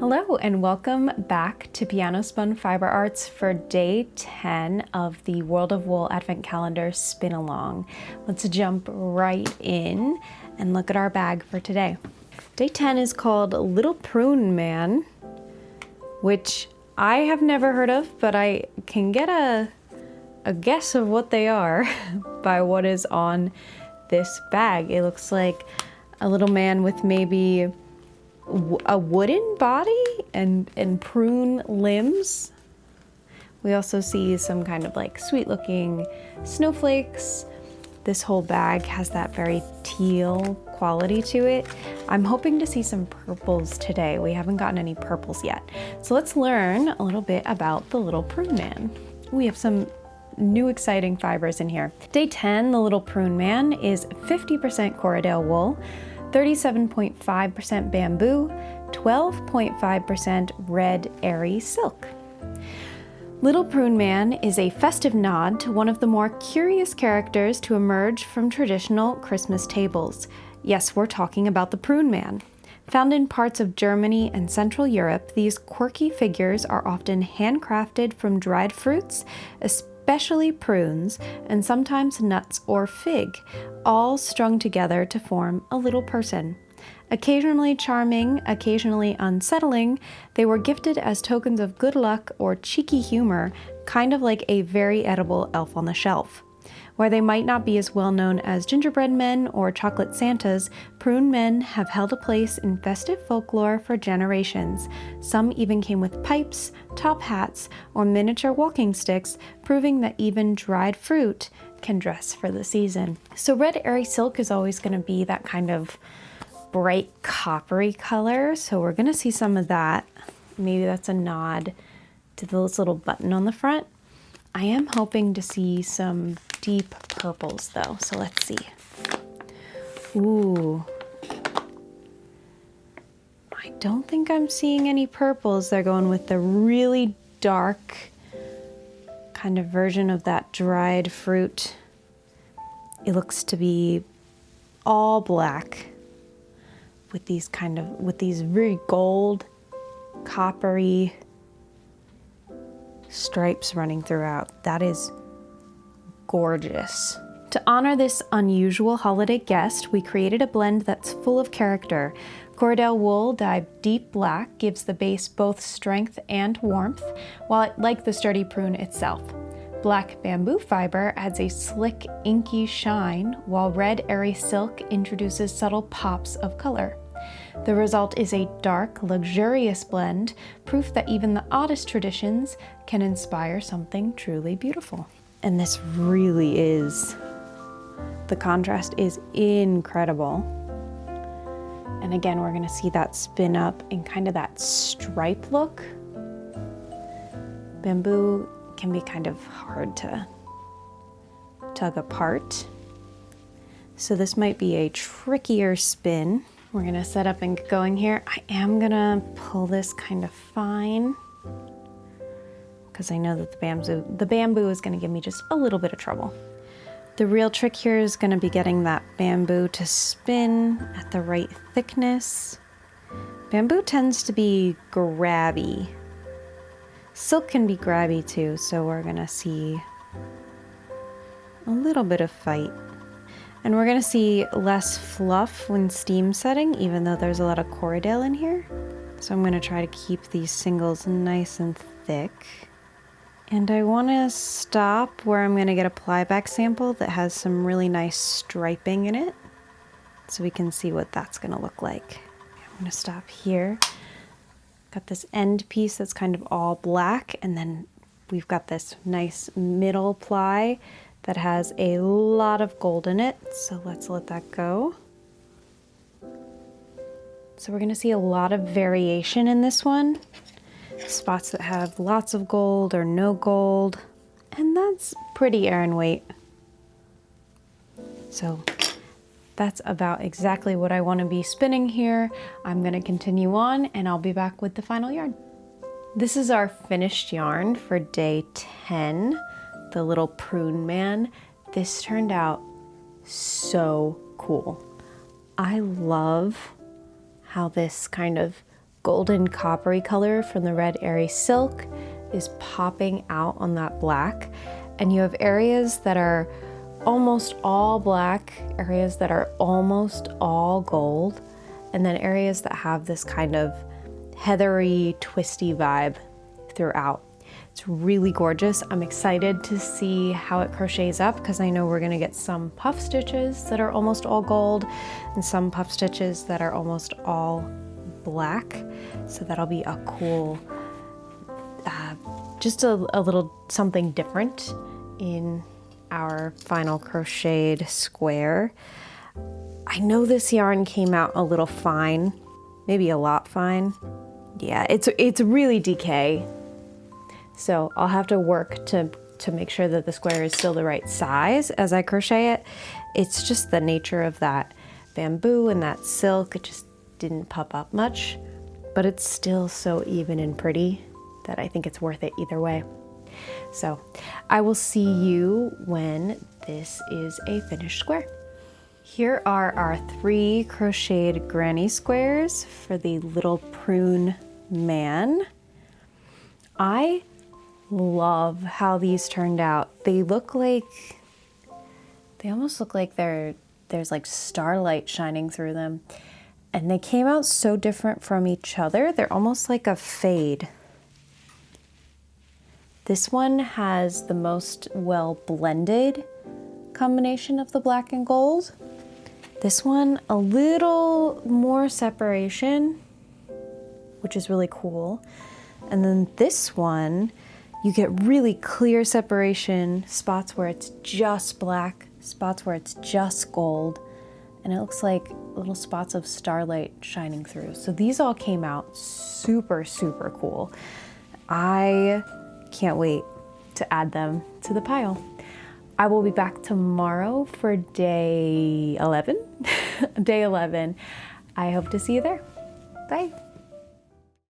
Hello and welcome back to Piano Spun Fiber Arts for day 10 of the World of Wool Advent Calendar Spin Along. Let's jump right in and look at our bag for today. Day 10 is called Little Prune Man, which I have never heard of, but I can get a guess of what they are by what is on this bag. It looks like a little man with maybe a wooden body and prune limbs. We also see some kind of like sweet looking snowflakes. This whole bag has that very teal quality to it. I'm hoping to see some purples today. We haven't gotten any purples yet. So let's learn a little bit about the Little Prune Man. We have some new exciting fibers in here. Day 10, the Little Prune Man is 50% Corriedale wool, 37.5% bamboo, 12.5% red airy silk. Little Prune Man is a festive nod to one of the more curious characters to emerge from traditional Christmas tables. Yes, we're talking about the Prune Man. Found in parts of Germany and Central Europe, these quirky figures are often handcrafted from dried fruits, especially prunes, and sometimes nuts or fig, all strung together to form a little person. Occasionally charming, occasionally unsettling, they were gifted as tokens of good luck or cheeky humor, kind of like a very edible elf on the shelf. While they might not be as well known as gingerbread men or chocolate Santas, prune men have held a place in festive folklore for generations. Some even came with pipes, top hats, or miniature walking sticks, proving that even dried fruit can dress for the season. So red airy silk is always going to be that kind of bright coppery color, so we're going to see some of that. Maybe that's a nod to this little button on the front. I am hoping to see some deep purples though, so let's see. Ooh. I don't think I'm seeing any purples. They're going with the really dark kind of version of that dried fruit. It looks to be all black with these very gold, coppery stripes running throughout. That is gorgeous. To honor this unusual holiday guest, we created a blend that's full of character. Corriedale wool dyed deep black gives the base both strength and warmth, like the sturdy prune itself. Black bamboo fiber adds a slick, inky shine, while red airy silk introduces subtle pops of color. The result is a dark, luxurious blend, proof that even the oddest traditions can inspire something truly beautiful. And this really is, the contrast is incredible. And again, we're gonna see that spin up in kind of that stripe look. Bamboo can be kind of hard to tug apart. So this might be a trickier spin. We're gonna set up and get going here. I am gonna pull this kind of fine because I know that the bamboo is gonna give me just a little bit of trouble. The real trick here is gonna be getting that bamboo to spin at the right thickness. Bamboo tends to be grabby. Silk can be grabby too, so we're gonna see a little bit of fight. And we're gonna see less fluff when steam setting, even though there's a lot of Corriedale in here. So I'm gonna try to keep these singles nice and thick. And I wanna stop where I'm gonna get a plyback sample that has some really nice striping in it, so we can see what that's gonna look like. I'm gonna stop here. Got this end piece that's kind of all black, and then we've got this nice middle ply that has a lot of gold in it, so let's let that go. So we're gonna see a lot of variation in this one. Spots that have lots of gold or no gold, and that's pretty Aran weight. So that's about exactly what I want to be spinning here. I'm gonna continue on and I'll be back with the final yarn. This is our finished yarn for day 10, the Little Prune Man. This turned out so cool. I love how this kind of golden coppery color from the red airy silk is popping out on that black. And you have areas that are almost all black, areas that are almost all gold, and then areas that have this kind of heathery, twisty vibe throughout. It's really gorgeous. I'm excited to see how it crochets up because I know we're gonna get some puff stitches that are almost all gold and some puff stitches that are almost all black. So that'll be a cool, just a little something different in our final crocheted square. I know this yarn came out a little fine, maybe a lot fine. Yeah, it's really DK. So I'll have to work to make sure that the square is still the right size as I crochet it. It's just the nature of that bamboo and that silk. It just didn't puff up much, but it's still so even and pretty that I think it's worth it either way. So I will see you when this is a finished square. Here are our 3 crocheted granny squares for the little prune man. I love how these turned out. They almost look like there's like starlight shining through them. And they came out so different from each other. They're almost like a fade. This one has the most well blended combination of the black and gold. This one, a little more separation, which is really cool. And then this one, you get really clear separation, spots where it's just black, spots where it's just gold, and it looks like little spots of starlight shining through. So these all came out super, super cool. I can't wait to add them to the pile. I will be back tomorrow for day 11. Day 11. I hope to see you there. Bye.